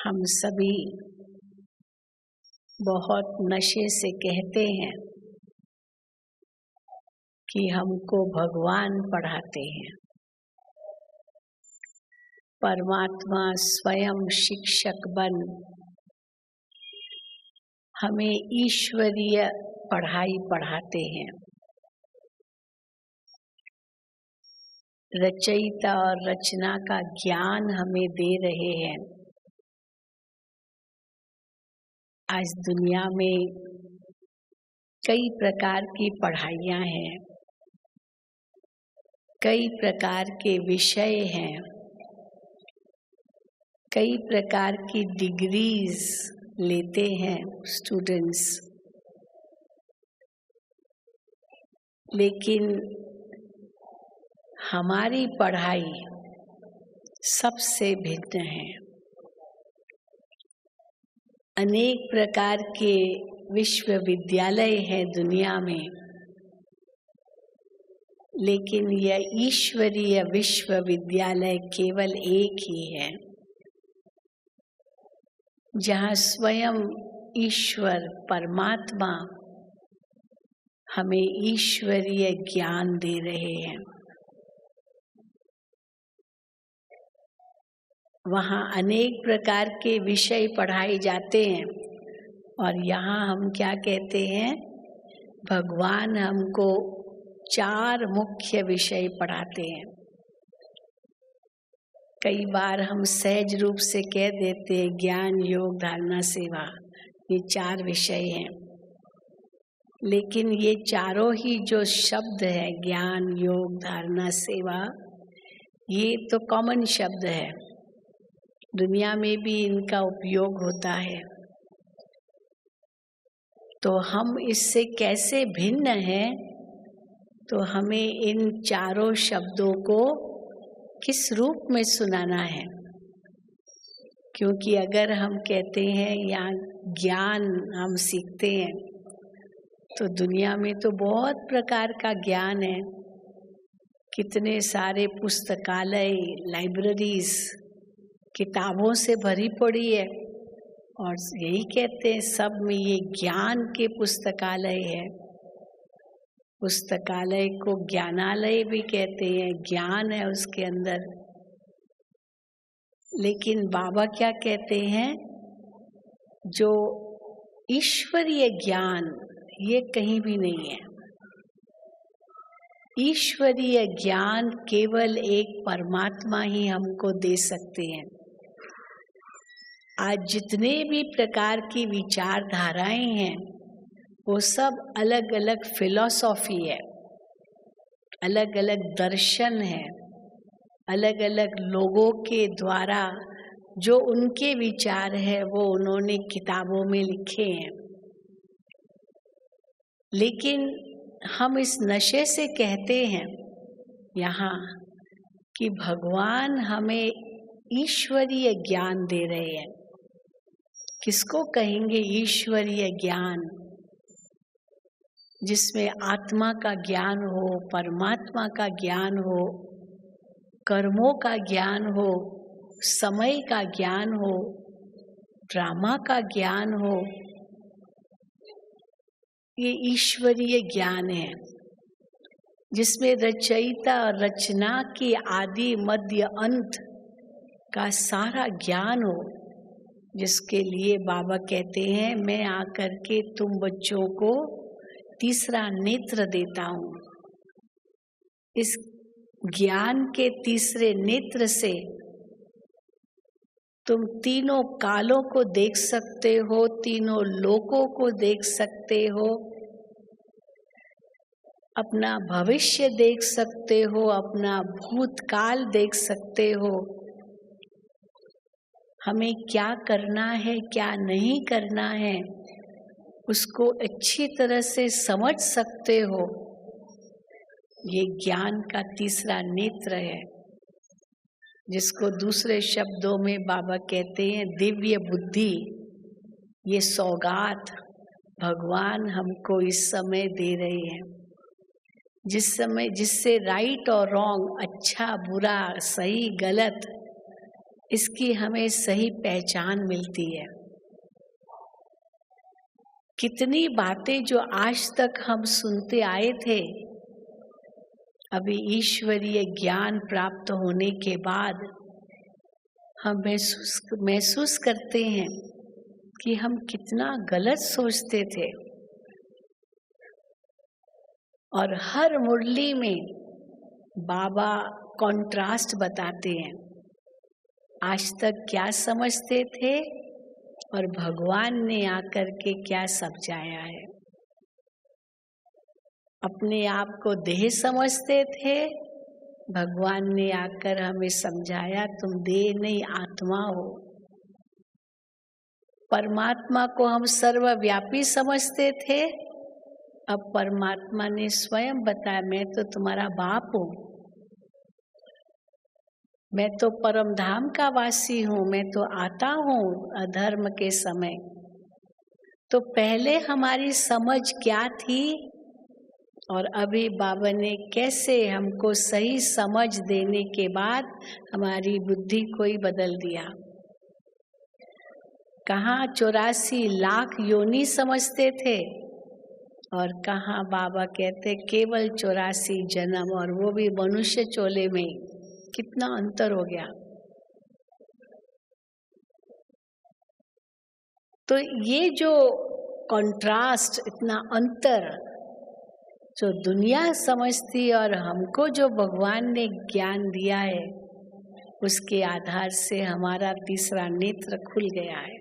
हम सभी बहुत नशे से कहते हैं कि हमको भगवान पढ़ाते हैं। परमात्मा स्वयं शिक्षक बन हमें ईश्वरीय पढ़ाई पढ़ाते हैं। रचयिता और रचना का ज्ञान हमें दे रहे हैं। आज दुनिया में कई प्रकार की पढ़ाइयाँ हैं, कई प्रकार के विषय हैं, कई प्रकार की डिग्रीज लेते हैं स्टूडेंट्स, लेकिन हमारी पढ़ाई सबसे भिन्न है। अनेक प्रकार के विश्वविद्यालय हैं दुनिया में, लेकिन यह ईश्वरीय विश्वविद्यालय केवल एक ही है, जहाँ स्वयं ईश्वर परमात्मा हमें ईश्वरीय ज्ञान दे रहे हैं। वहाँ अनेक प्रकार के विषय पढ़ाए जाते हैं और यहाँ हम क्या कहते हैं, भगवान हमको 4 मुख्य विषय पढ़ाते हैं। कई बार हम सहज रूप से कह देते हैं ज्ञान योग धारणा सेवा, ये 4 विषय हैं, लेकिन ये चारों ही जो शब्द है ज्ञान योग धारणा सेवा, ये तो कॉमन शब्द है, दुनिया में भी इनका उपयोग होता है। तो हम इससे कैसे भिन्न हैं, तो हमें इन चारों शब्दों को किस रूप में सुनाना है। क्योंकि अगर हम कहते हैं या ज्ञान हम सीखते हैं, तो दुनिया में तो बहुत प्रकार का ज्ञान है, कितने सारे पुस्तकालय लाइब्रेरीज किताबों से भरी पड़ी है, और यही कहते हैं सब में ये ज्ञान के पुस्तकालय है। पुस्तकालय को ज्ञानालय भी कहते हैं, ज्ञान है उसके अंदर। लेकिन बाबा क्या कहते हैं, जो ईश्वरीय ज्ञान ये कहीं भी नहीं है। ईश्वरीय ज्ञान केवल एक परमात्मा ही हमको दे सकते हैं। आज जितने भी प्रकार की विचारधाराएं हैं, वो सब अलग अलग फिलॉसफी है, अलग अलग दर्शन है, अलग अलग लोगों के द्वारा जो उनके विचार है वो उन्होंने किताबों में लिखे हैं। लेकिन हम इस नशे से कहते हैं यहाँ कि भगवान हमें ईश्वरीय ज्ञान दे रहे हैं। किसको कहेंगे ईश्वरीय ज्ञान? जिसमें आत्मा का ज्ञान हो, परमात्मा का ज्ञान हो, कर्मों का ज्ञान हो, समय का ज्ञान हो, ड्रामा का ज्ञान हो। ये ईश्वरीय ज्ञान है, जिसमें रचयिता और रचना की आदि मध्य अंत का सारा ज्ञान हो, जिसके लिए बाबा कहते हैं मैं आकर के तुम बच्चों को तीसरा नेत्र देता हूँ। इस ज्ञान के तीसरे नेत्र से तुम तीनों कालों को देख सकते हो, तीनों लोकों को देख सकते हो, अपना भविष्य देख सकते हो, अपना भूतकाल देख सकते हो। हमें क्या करना है, क्या नहीं करना है, उसको अच्छी तरह से समझ सकते हो। ये ज्ञान का तीसरा नेत्र है, जिसको दूसरे शब्दों में बाबा कहते हैं दिव्य बुद्धि। ये सौगात भगवान हमको इस समय दे रहे हैं, जिस समय जिससे राइट और रॉन्ग, अच्छा बुरा, सही गलत, इसकी हमें सही पहचान मिलती है। कितनी बातें जो आज तक हम सुनते आए थे, अभी ईश्वरीय ज्ञान प्राप्त होने के बाद हम महसूस करते हैं कि हम कितना गलत सोचते थे। और हर मुरली में बाबा कॉन्ट्रास्ट बताते हैं, आज तक क्या समझते थे और भगवान ने आकर के क्या समझाया है। अपने आप को देह समझते थे, भगवान ने आकर हमें समझाया तुम देह नहीं आत्मा हो। परमात्मा को हम सर्वव्यापी समझते थे, अब परमात्मा ने स्वयं बताया मैं तो तुम्हारा बाप हूँ, मैं तो परम धाम का वासी हूँ, मैं तो आता हूँ अधर्म के समय। तो पहले हमारी समझ क्या थी और अभी बाबा ने कैसे हमको सही समझ देने के बाद हमारी बुद्धि को ही बदल दिया। कहाँ 84 लाख योनि समझते थे और कहाँ बाबा कहते केवल 84 जन्म, और वो भी मनुष्य चोले में। कितना अंतर हो गया। तो ये जो कंट्रास्ट, इतना अंतर जो दुनिया समझती और हमको जो भगवान ने ज्ञान दिया है, उसके आधार से हमारा तीसरा नेत्र खुल गया है।